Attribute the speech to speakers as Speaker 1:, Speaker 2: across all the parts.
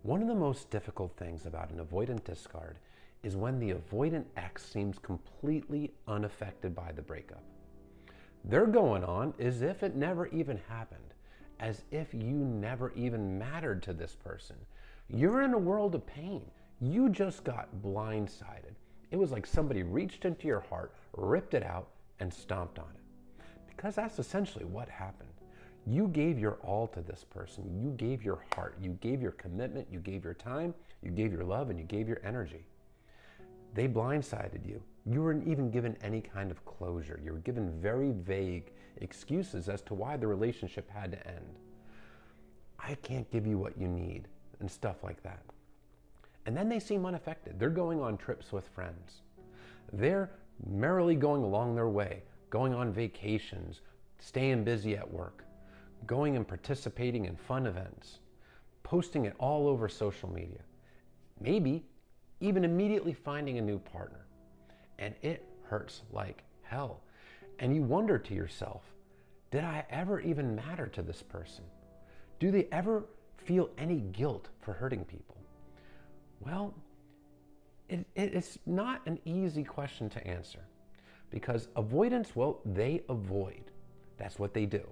Speaker 1: One of the most difficult things about an avoidant discard is when the avoidant X seems completely unaffected by the breakup. They're going on as if it never even happened, as if you never even mattered to this person. You're in a world of pain. You just got blindsided. It was like somebody reached into your heart, ripped it out, and stomped on it. Because that's essentially what happened. You gave your all to this person. You gave your heart. You gave your commitment. You gave your time. You gave your love, and you gave your energy. They blindsided you. You weren't even given any kind of closure. You were given very vague excuses as to why the relationship had to end. I can't give you what you need, and stuff like that. And then they seem unaffected. They're going on trips with friends. They're merrily going along their way, going on vacations, staying busy at work, going and participating in fun events, posting it all over social media. Maybe even immediately finding a new partner. And it hurts like hell. And you wonder to yourself, did I ever even matter to this person? Do they ever feel any guilt for hurting people? Well, it's not an easy question to answer, because avoidance, well, they avoid. That's what they do.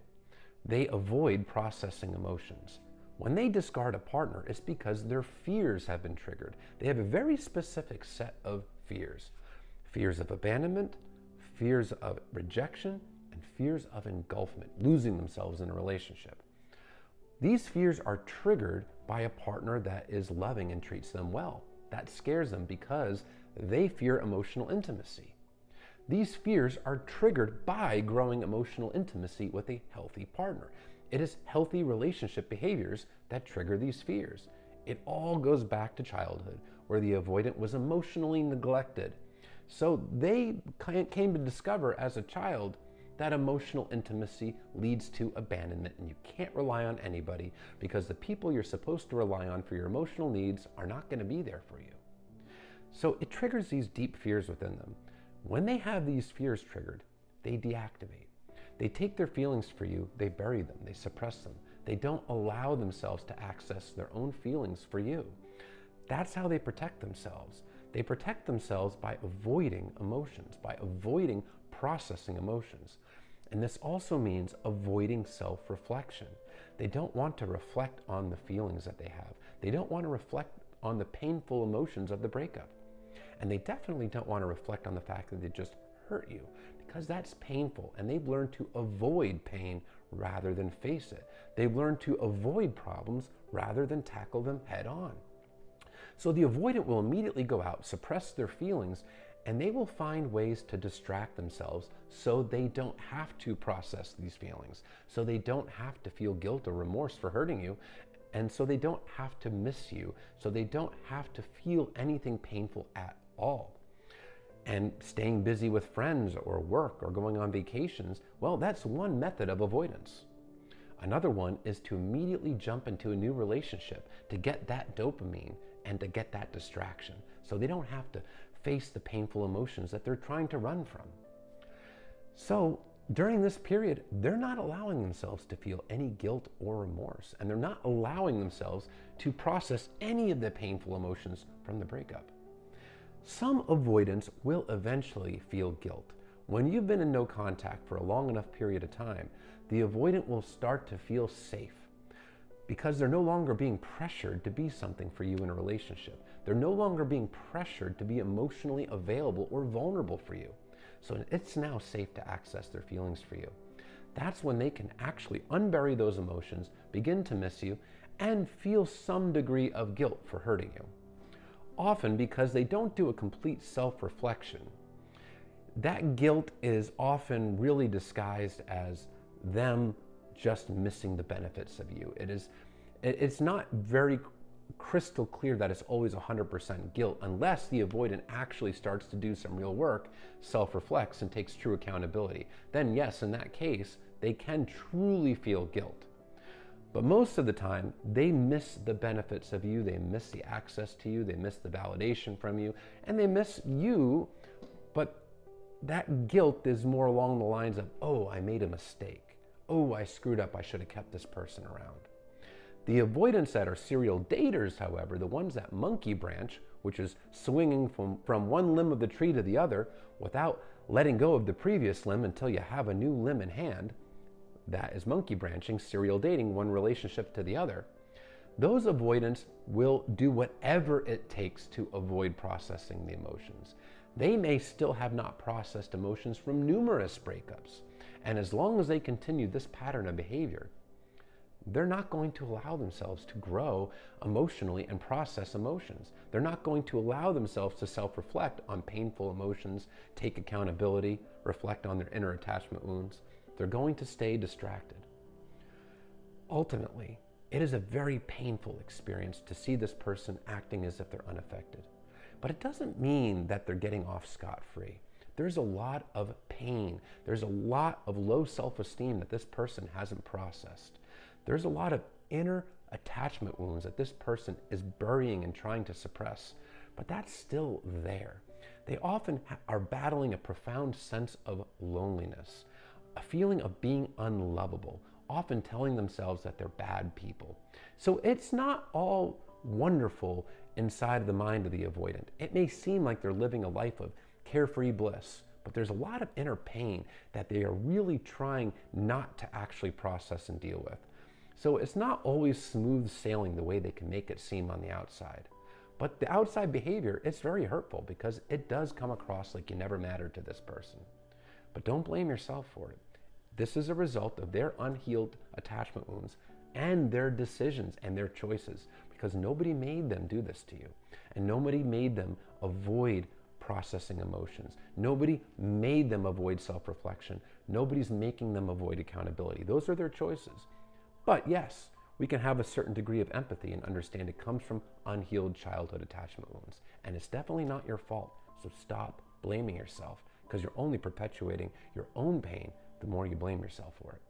Speaker 1: They avoid processing emotions. When they discard a partner, it's because their fears have been triggered. They have a very specific set of fears. Fears of abandonment, fears of rejection, and fears of engulfment, losing themselves in a relationship. These fears are triggered by a partner that is loving and treats them well. That scares them because they fear emotional intimacy. These fears are triggered by growing emotional intimacy with a healthy partner. It is healthy relationship behaviors that trigger these fears. It all goes back to childhood, where the avoidant was emotionally neglected. So they came to discover as a child that emotional intimacy leads to abandonment, and you can't rely on anybody because the people you're supposed to rely on for your emotional needs are not going to be there for you. So it triggers these deep fears within them. When they have these fears triggered, they deactivate. They take their feelings for you, they bury them, they suppress them. They don't allow themselves to access their own feelings for you. That's how they protect themselves. They protect themselves by avoiding emotions, by avoiding processing emotions. And this also means avoiding self-reflection. They don't want to reflect on the feelings that they have. They don't want to reflect on the painful emotions of the breakup. And they definitely don't want to reflect on the fact that they just hurt you, because that's painful, and they've learned to avoid pain rather than face it. They've learned to avoid problems rather than tackle them head on. So the avoidant will immediately go out, suppress their feelings, and they will find ways to distract themselves so they don't have to process these feelings, so they don't have to feel guilt or remorse for hurting you, and so they don't have to miss you, so they don't have to feel anything painful at all. And staying busy with friends or work or going on vacations, well, that's one method of avoidance. Another one is to immediately jump into a new relationship to get that dopamine and to get that distraction, so they don't have to face the painful emotions that they're trying to run from. So during this period, they're not allowing themselves to feel any guilt or remorse, and they're not allowing themselves to process any of the painful emotions from the breakup. Some avoidants will eventually feel guilt. When you've been in no contact for a long enough period of time, the avoidant will start to feel safe because they're no longer being pressured to be something for you in a relationship. They're no longer being pressured to be emotionally available or vulnerable for you. So it's now safe to access their feelings for you. That's when they can actually unbury those emotions, begin to miss you, and feel some degree of guilt for hurting you. Often because they don't do a complete self-reflection. That guilt is often really disguised as them just missing the benefits of you. It's not very crystal clear that it's always 100% guilt unless the avoidant actually starts to do some real work, self-reflects, and takes true accountability. Then yes, in that case, they can truly feel guilt. But most of the time, they miss the benefits of you, they miss the access to you, they miss the validation from you, and they miss you, but that guilt is more along the lines of, oh, I made a mistake. Oh, I screwed up, I should have kept this person around. The avoidants that are serial daters, however, the ones that monkey branch, which is swinging from one limb of the tree to the other without letting go of the previous limb until you have a new limb in hand, that is monkey branching, serial dating, one relationship to the other. Those avoidants will do whatever it takes to avoid processing the emotions. They may still have not processed emotions from numerous breakups. And as long as they continue this pattern of behavior, they're not going to allow themselves to grow emotionally and process emotions. They're not going to allow themselves to self-reflect on painful emotions, take accountability, reflect on their inner attachment wounds. They're going to stay distracted. Ultimately, it is a very painful experience to see this person acting as if they're unaffected. But it doesn't mean that they're getting off scot-free. There's a lot of pain. There's a lot of low self-esteem that this person hasn't processed. There's a lot of inner attachment wounds that this person is burying and trying to suppress, but that's still there. They often are battling a profound sense of loneliness, a feeling of being unlovable, often telling themselves that they're bad people. So it's not all wonderful inside of the mind of the avoidant. It may seem like they're living a life of carefree bliss, but there's a lot of inner pain that they are really trying not to actually process and deal with. So it's not always smooth sailing the way they can make it seem on the outside. But the outside behavior, it's very hurtful because it does come across like you never mattered to this person. But don't blame yourself for it. This is a result of their unhealed attachment wounds and their decisions and their choices, because nobody made them do this to you. And nobody made them avoid processing emotions. Nobody made them avoid self-reflection. Nobody's making them avoid accountability. Those are their choices. But yes, we can have a certain degree of empathy and understand it comes from unhealed childhood attachment wounds. And it's definitely not your fault. So stop blaming yourself, because you're only perpetuating your own pain the more you blame yourself for it.